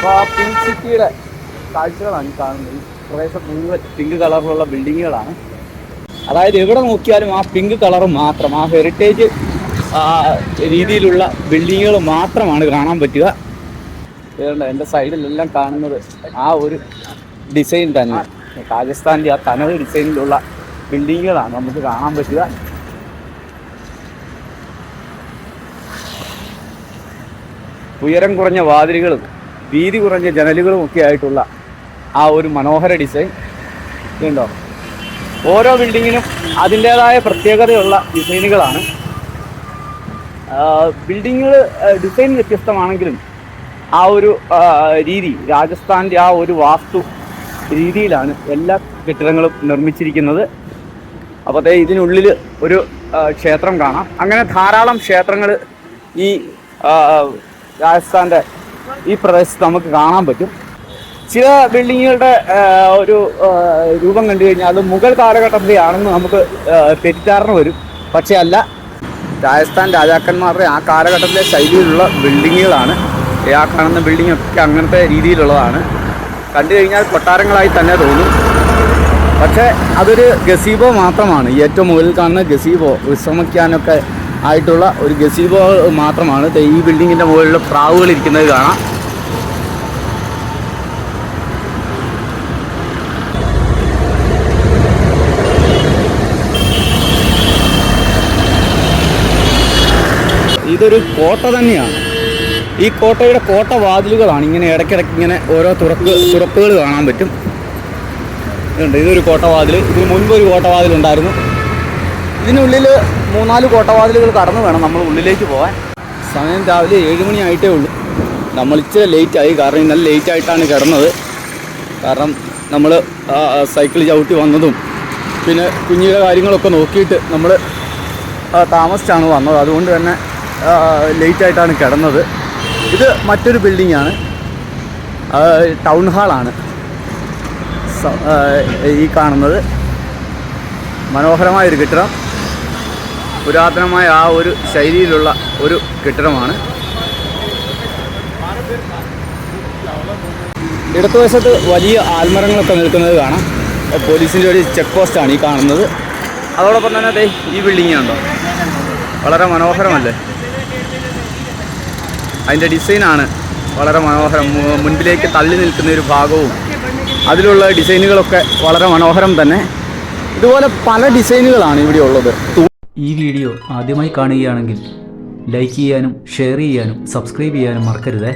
അപ്പോൾ ആ പിങ്ക് സിറ്റിയുടെ കാഴ്ചകളാണ് കാണുന്നത്. ഈ പ്രദേശം മുഴുവൻ പിങ്ക് കളറിലുള്ള ബിൽഡിങ്ങുകളാണ്. അതായത് എവിടെ നോക്കിയാലും ആ പിങ്ക് കളർ മാത്രം, ആ ഹെറിറ്റേജ് രീതിയിലുള്ള ബിൽഡിങ്ങുകൾ മാത്രമാണ് കാണാൻ പറ്റുക. എൻ്റെ സൈഡിലെല്ലാം കാണുന്നത് ആ ഒരു ഡിസൈൻ തന്നെ, രാജസ്ഥാൻ്റെ ആ തനത് ഡിസൈനിലുള്ള ബിൽഡിങ്ങുകളാണ് നമുക്ക് കാണാൻ പറ്റുക. ഉയരം കുറഞ്ഞ വാതിലുകളും വീതി കുറഞ്ഞ ജനലുകളും ഒക്കെ ആയിട്ടുള്ള ആ ഒരു മനോഹര ഡിസൈൻ ഇതുണ്ടോ. ഓരോ ബിൽഡിങ്ങിനും അതിൻ്റേതായ പ്രത്യേകതയുള്ള ഡിസൈനുകളാണ്. ബിൽഡിങ്ങുകൾ ഡിസൈൻ വ്യത്യസ്തമാണെങ്കിലും ആ ഒരു രീതി, രാജസ്ഥാൻ്റെ ആ ഒരു വാസ്തു രീതിയിലാണ് എല്ലാ കെട്ടിടങ്ങളും നിർമ്മിച്ചിരിക്കുന്നത്. അപ്പോൾ അതേ ഇതിനുള്ളിൽ ഒരു ക്ഷേത്രം കാണാം. അങ്ങനെ ധാരാളം ക്ഷേത്രങ്ങൾ ഈ രാജസ്ഥാൻ്റെ ഈ പ്രദേശത്ത് നമുക്ക് കാണാൻ പറ്റും. ചില ബിൽഡിങ്ങുകളുടെ ഒരു രൂപം കണ്ടു കഴിഞ്ഞാൽ അത് മുഗൾ കാലഘട്ടത്തിലാണെന്ന് നമുക്ക് തെറ്റിദ്ധാരണ വരും. പക്ഷേ അല്ല, രാജസ്ഥാൻ രാജാക്കന്മാരുടെ ആ കാലഘട്ടത്തിലെ ശൈലിയിലുള്ള ബിൽഡിങ്ങുകളാണ്. ആ കാണുന്ന ബിൽഡിങ്ങൊക്കെ അങ്ങനത്തെ രീതിയിലുള്ളതാണ്. കണ്ടു കഴിഞ്ഞാൽ കൊട്ടാരങ്ങളായി തന്നെ തോന്നും. പക്ഷേ അതൊരു ഗസീബോ മാത്രമാണ്. ഏറ്റവും മുകളിൽ കാണുന്ന ഗസീബോ, വിശ്രമിക്കാനൊക്കെ ആയിട്ടുള്ള ഒരു ഗസീബോ മാത്രമാണ്. ഈ ബിൽഡിങ്ങിൻ്റെ മുകളിൽ പ്രാവുകൾ ഇരിക്കുന്നത് കാണാം. ഇതൊരു കോട്ട തന്നെയാണ്. ഈ കോട്ടയുടെ കോട്ട വാതിലുകളാണ് ഇങ്ങനെ ഇടയ്ക്കിടയ്ക്ക് ഇങ്ങനെ ഓരോ തുറപ്പുകൾ കാണാൻ പറ്റും. ഇതൊരു കോട്ടവാതിൽ. ഇതിന് മുൻപ് ഒരു കോട്ടവാതിലുണ്ടായിരുന്നു. ഇതിനുള്ളിൽ 3-4 കോട്ടവാതിലുകൾ കടന്നു വേണം നമ്മൾ ഉള്ളിലേക്ക് പോകാൻ. സമയം രാവിലെ 7 മണി ആയിട്ടേ ഉള്ളൂ. നമ്മൾ ഇച്ചിരി ലേറ്റായി, കാരണം ഇന്നലെ ലേറ്റായിട്ടാണ് കിടന്നത്. കാരണം നമ്മൾ സൈക്കിൾ ചവിട്ടി വന്നതും പിന്നെ കുഞ്ഞിയുടെ കാര്യങ്ങളൊക്കെ നോക്കിയിട്ട് നമ്മൾ താമസിച്ചാണ് വന്നത്. അതുകൊണ്ട് തന്നെ ലേറ്റായിട്ടാണ് കിടന്നത്. ഇത് മറ്റൊരു ബിൽഡിങ്ങാണ്, ടൗൺ ഹാളാണ് ഈ കാണുന്നത്. മനോഹരമായൊരു കെട്ടിടം, പുരാതനമായ ആ ഒരു ശൈലിയിലുള്ള ഒരു കെട്ടിടമാണ്. ഇടതുവശത്ത് വലിയ ആൽമരങ്ങളൊക്കെ നിൽക്കുന്നത് കാണാം. പോലീസിൻ്റെ ഒരു ചെക്ക് പോസ്റ്റാണ് ഈ കാണുന്നത്. അതോടൊപ്പം തന്നെ അതെ ഈ ബിൽഡിംഗ് ഉണ്ടോ, വളരെ മനോഹരമല്ലേ. അതിൻ്റെ ഡിസൈനാണ് വളരെ മനോഹരം. മുൻപിലേക്ക് തള്ളി നിൽക്കുന്ന ഒരു ഭാഗവും അതിലുള്ള ഡിസൈനുകളൊക്കെ വളരെ മനോഹരം തന്നെ. ഇതുപോലെ പല ഡിസൈനുകളാണ് ഇവിടെ ഉള്ളത്. ഈ വീഡിയോ ആദ്യമായി കാണുകയാണെങ്കിൽ ലൈക്ക് ചെയ്യാനും ഷെയർ ചെയ്യാനും സബ്സ്ക്രൈബ് ചെയ്യാനും മറക്കരുതേ.